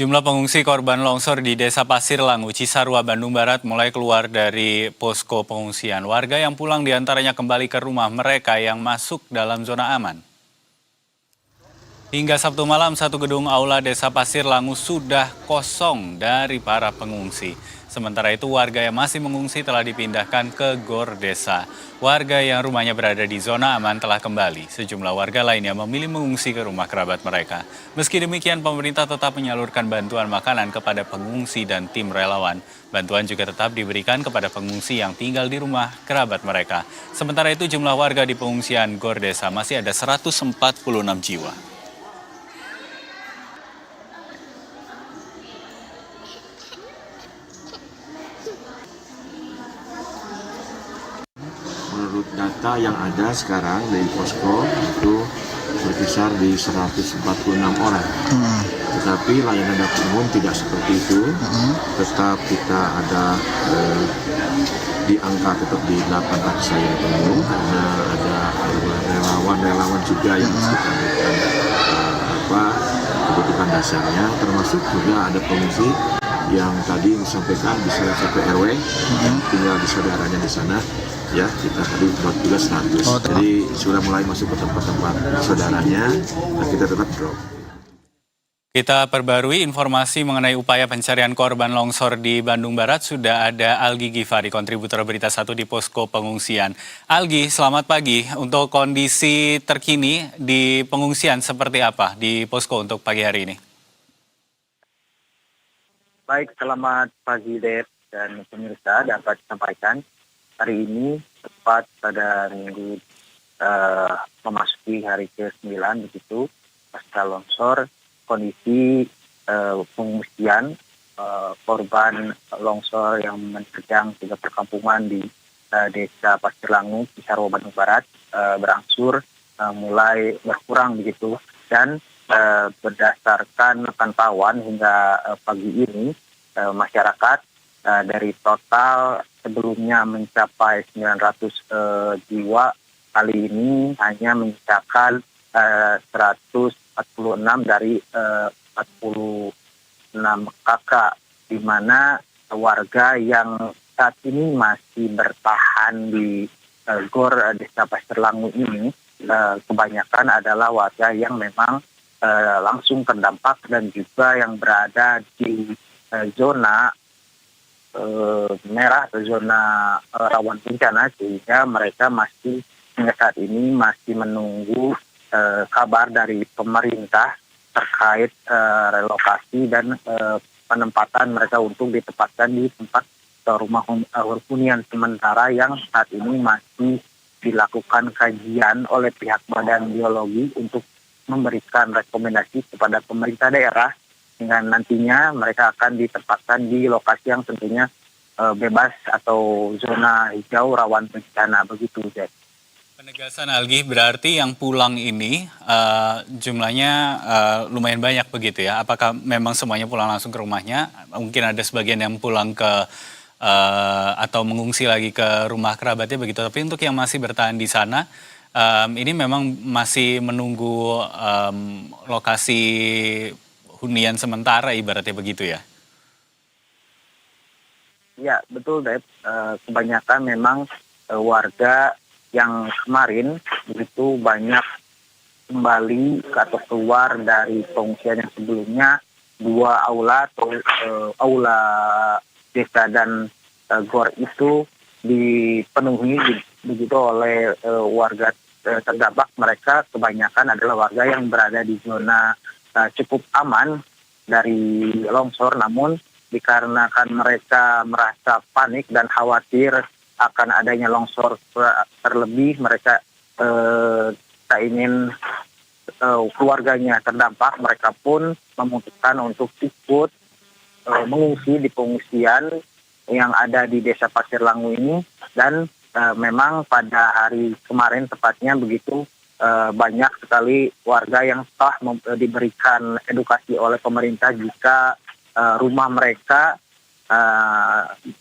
Jumlah pengungsi korban longsor di Desa Pasir Langu, Cisarua, Bandung Barat mulai keluar dari posko pengungsian. Warga yang pulang diantaranya kembali ke rumah mereka yang masuk dalam zona aman. Hingga Sabtu malam, satu gedung aula Desa Pasir Langu sudah kosong dari para pengungsi. Sementara itu, warga yang masih mengungsi telah dipindahkan ke Gor Desa. Warga yang rumahnya berada di zona aman telah kembali. Sejumlah warga lainnya memilih mengungsi ke rumah kerabat mereka. Meski demikian, pemerintah tetap menyalurkan bantuan makanan kepada pengungsi dan tim relawan. Bantuan juga tetap diberikan kepada pengungsi yang tinggal di rumah kerabat mereka. Sementara itu, jumlah warga di pengungsian Gor Desa masih ada 146 jiwa. Menurut data yang ada sekarang dari posko itu berkisar di 146 orang. Tetapi layanan dapur umum tidak seperti itu. Tetap kita ada di angka tetap di 800 layanan penuh karena ada relawan juga yang mesti berikan kebutuhan dasarnya, termasuk juga ada pengungsi yang tadi disampaikan bisa sampai RW yang tinggal di saudaranya di sana. Ya, kita tadi buat juga 100. Jadi sudah mulai masuk ke tempat-tempat saudaranya dan kita tetap drop. Kita perbarui informasi mengenai upaya pencarian korban longsor di Bandung Barat. Sudah ada Algi Gifari, kontributor Berita 1 di posko pengungsian. Algi, selamat pagi. Untuk kondisi terkini di pengungsian seperti apa di posko untuk pagi hari ini? Baik, selamat pagi Dep dan pemirsa. Dapat disampaikan hari ini tepat pada minggu memasuki hari ke-9 begitu pasca longsor, kondisi pengungsian korban longsor yang menerjang 3 perkampungan di Desa Pasir Langu, Cisarua, Bandung Barat berangsur mulai berkurang begitu, dan berdasarkan pantauan hingga pagi ini masyarakat dari total sebelumnya mencapai 900 jiwa, kali ini hanya menyisakan 146 dari 46 kakak, di mana warga yang saat ini masih bertahan di Gor Desa Pasir Langu ini kebanyakan adalah warga yang memang langsung terdampak dan juga yang berada di zona merah atau zona rawan bencana, sehingga mereka masih hingga saat ini masih menunggu kabar dari pemerintah terkait relokasi dan penempatan mereka untuk ditempatkan di tempat rumah hunian sementara yang saat ini masih dilakukan kajian oleh pihak Badan Geologi untuk memberikan rekomendasi kepada pemerintah daerah hingga nantinya mereka akan ditempatkan di lokasi yang tentunya bebas atau zona hijau rawan bencana, begitu, Jack. Penegasan Algi, berarti yang pulang ini jumlahnya lumayan banyak begitu ya? Apakah memang semuanya pulang langsung ke rumahnya? Mungkin ada sebagian yang pulang ke atau mengungsi lagi ke rumah kerabatnya begitu. Tapi untuk yang masih bertahan di sana, ini memang masih menunggu lokasi hunian sementara ibaratnya begitu ya? Ya, betul, Dep. Kebanyakan memang warga yang kemarin begitu banyak kembali atau keluar dari pengungsian yang sebelumnya, 2 aula atau aula desa dan Gor itu dipenuhi begitu oleh warga terdampak. Mereka kebanyakan adalah warga yang berada di zona cukup aman dari longsor, namun dikarenakan mereka merasa panik dan khawatir akan adanya longsor terlebih, mereka tak ingin keluarganya terdampak, mereka pun memutuskan untuk ikut mengungsi di pengungsian yang ada di Desa Pasir Langu ini. Dan memang pada hari kemarin tepatnya begitu banyak sekali warga yang telah diberikan edukasi oleh pemerintah jika rumah mereka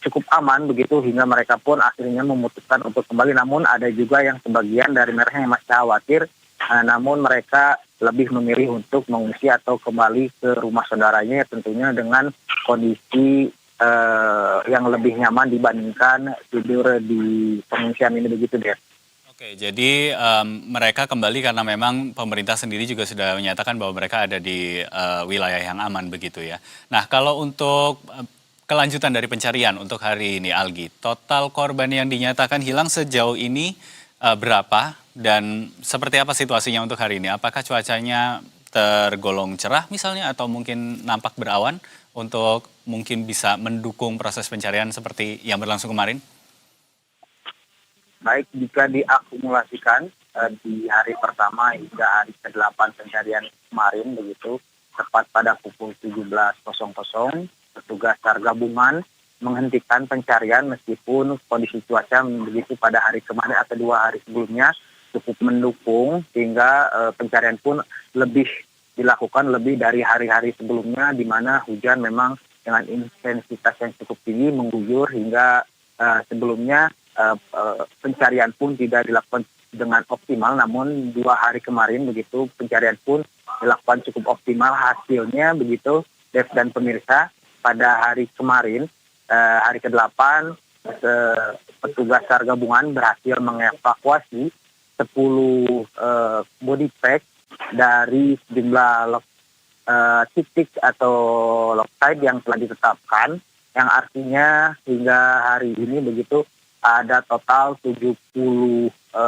cukup aman begitu, hingga mereka pun akhirnya memutuskan untuk kembali. Namun ada juga yang sebagian dari mereka yang masih khawatir namun mereka lebih memilih untuk mengungsi atau kembali ke rumah saudaranya, tentunya dengan kondisi yang lebih nyaman dibandingkan tidur di pengungsian ini, begitu deh. Oke, jadi mereka kembali karena memang pemerintah sendiri juga sudah menyatakan bahwa mereka ada di wilayah yang aman begitu ya. Nah, kalau untuk kelanjutan dari pencarian untuk hari ini, Algi, total korban yang dinyatakan hilang sejauh ini berapa dan seperti apa situasinya untuk hari ini? Apakah cuacanya tergolong cerah misalnya atau mungkin nampak berawan untuk mungkin bisa mendukung proses pencarian seperti yang berlangsung kemarin? Baik, jika diakumulasikan di hari pertama hingga hari ke-8 pencarian kemarin begitu, tepat pada pukul 17.00, petugas SAR gabungan menghentikan pencarian meskipun kondisi cuaca begitu pada hari kemarin atau 2 hari sebelumnya cukup mendukung, sehingga pencarian pun lebih dilakukan lebih dari hari-hari sebelumnya, di mana hujan memang dengan intensitas yang cukup tinggi mengguyur hingga sebelumnya pencarian pun tidak dilakukan dengan optimal, namun 2 hari kemarin begitu pencarian pun dilakukan cukup optimal. Hasilnya begitu, Dev dan pemirsa, pada hari kemarin hari ke-8 petugas SAR gabungan berhasil mengevakuasi 10 body pack dari sejumlah titik atau lokasi yang telah ditetapkan, yang artinya hingga hari ini begitu ada total 70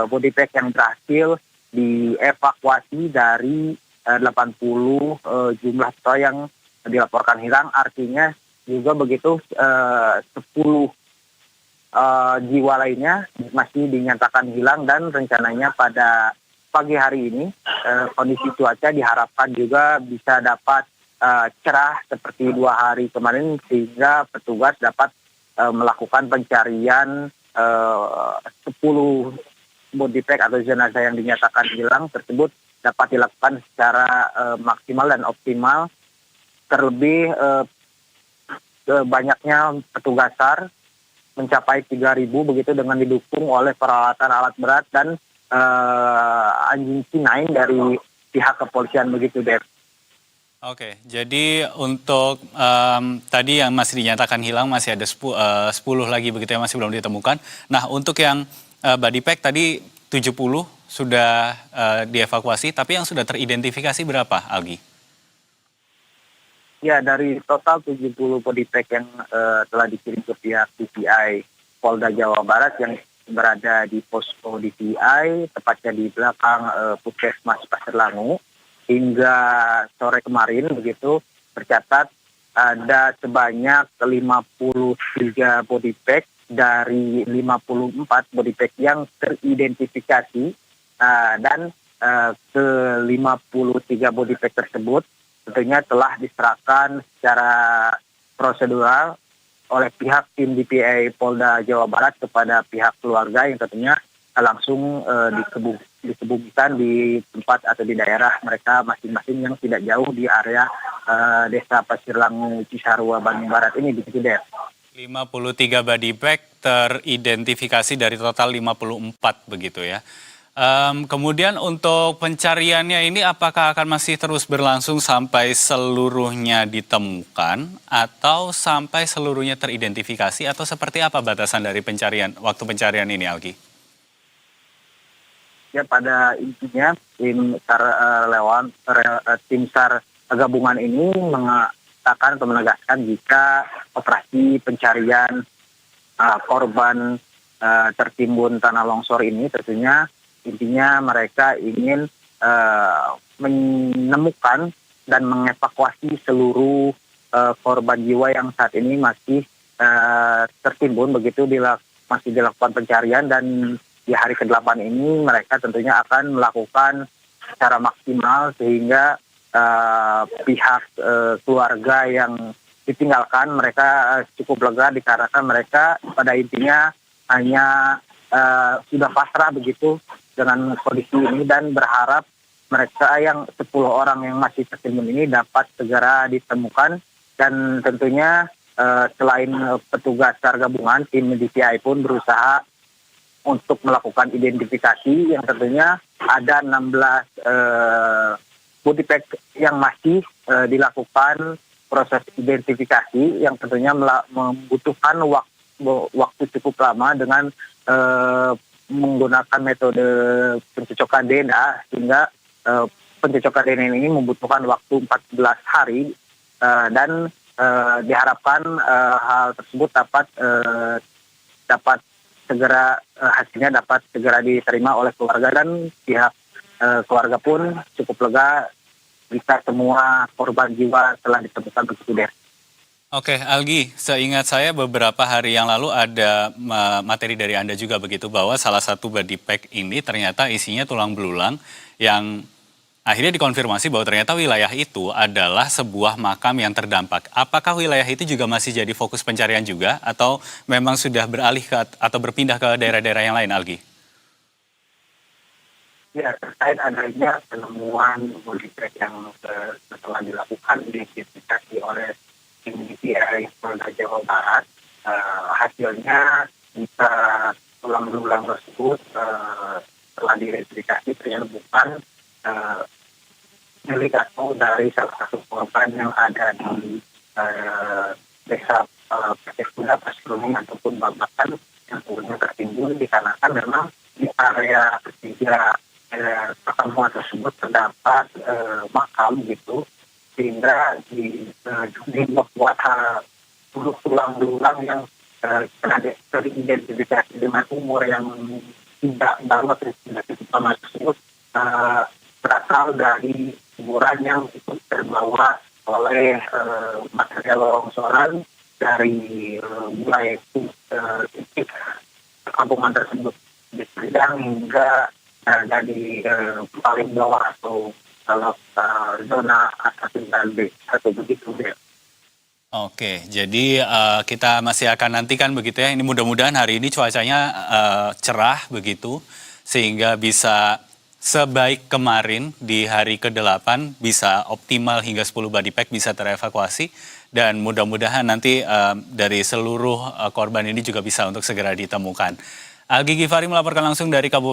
body pack yang berhasil dievakuasi dari 80 jumlah total yang dilaporkan hilang. Artinya juga begitu 10 jiwa lainnya masih dinyatakan hilang, dan rencananya pada pagi hari ini kondisi cuaca diharapkan juga bisa dapat cerah seperti 2 hari kemarin, sehingga petugas dapat melakukan pencarian 10 body pack atau jenazah yang dinyatakan hilang tersebut dapat dilakukan secara maksimal dan optimal. Terlebih banyaknya petugas SAR mencapai 3.000 begitu, dengan didukung oleh peralatan alat berat dan anjing K9 dari pihak kepolisian begitu, Dev. Oke, jadi untuk tadi yang masih dinyatakan hilang masih ada 10 lagi begitu yang masih belum ditemukan. Nah, untuk yang body pack tadi 70 sudah dievakuasi, tapi yang sudah teridentifikasi berapa, Algi? Ya, dari total 70 body pack yang telah dikirim ke pihak DPI Polda Jawa Barat yang berada di posko DPI, tepatnya di belakang Puskesmas Pasir Langu, hingga sore kemarin begitu tercatat ada sebanyak 53 body pack dari 54 body pack yang teridentifikasi, dan ke 53 body pack tersebut tentunya telah diserahkan secara prosedural oleh pihak tim DPI Polda Jawa Barat kepada pihak keluarga yang tentunya langsung dikebumikan di tempat atau di daerah mereka masing-masing yang tidak jauh di area Desa Pasir Langu, Cisarua, Bandung Barat ini, begitu deh. 53 body bag teridentifikasi dari total 54 begitu ya. Kemudian untuk pencariannya ini apakah akan masih terus berlangsung sampai seluruhnya ditemukan atau sampai seluruhnya teridentifikasi, atau seperti apa batasan dari waktu pencarian ini, Algi? Ya, pada intinya tim SAR gabungan ini mengatakan atau menegaskan jika operasi pencarian korban tertimbun tanah longsor ini tentunya intinya mereka ingin menemukan dan mengevakuasi seluruh korban jiwa yang saat ini masih tertimbun begitu, masih dilakukan pencarian, dan di hari ke-8 ini mereka tentunya akan melakukan secara maksimal sehingga pihak keluarga yang ditinggalkan mereka cukup lega dikarenakan mereka pada intinya hanya sudah pasrah begitu dengan kondisi ini, dan berharap mereka yang 10 orang yang masih tertimbun ini dapat segera ditemukan. Dan tentunya selain petugas SAR gabungan, tim DPI pun berusaha untuk melakukan identifikasi yang tentunya ada 16 body pack yang masih dilakukan proses identifikasi yang tentunya membutuhkan waktu cukup lama dengan menggunakan metode pencocokan DNA sehingga pencocokan DNA ini membutuhkan waktu 14 hari dan diharapkan hal tersebut dapat segera hasilnya dapat segera diterima oleh keluarga dan pihak keluarga pun cukup lega jika semua korban jiwa telah ditemukan begitu deh. Oke, Algi, seingat saya beberapa hari yang lalu ada materi dari Anda juga begitu bahwa salah satu body pack ini ternyata isinya tulang belulang yang akhirnya dikonfirmasi bahwa ternyata wilayah itu adalah sebuah makam yang terdampak. Apakah wilayah itu juga masih jadi fokus pencarian juga atau memang sudah beralih atau berpindah ke daerah-daerah yang lain, Algi? Ya, terkait adanya penemuan body pack yang setelah dilakukan identifikasi oleh tim DPI Polda Jawa Barat, hasilnya bisa tulang belulang tersebut telah diidentifikasi ternyata bukan milik atau dari salah satu korban yang ada di desa Kuda Pasrunung ataupun Babakan yang kemudian tertimbun dikarenakan memang di area ketiga pertemuan tersebut terdapat makam gitu sehingga dibuat tulang belulang yang teridentifikasi dengan umur yang tidak baru atau tidak cukup lama tersebut berasal dari kuburan yang ikut terbawa oleh material longsoran dari wilayah titik kampungan tersebut di Padang hingga dari paling bawah atau kalau zona atas dan B atau begitu ya. Oke, jadi kita masih akan nantikan begitu ya. Ini mudah-mudahan hari ini cuacanya cerah begitu sehingga bisa sebaik kemarin di hari ke-8 bisa optimal hingga 10 body pack bisa terevakuasi dan mudah-mudahan nanti dari seluruh korban ini juga bisa untuk segera ditemukan. Algi Gifari melaporkan langsung dari Kabupaten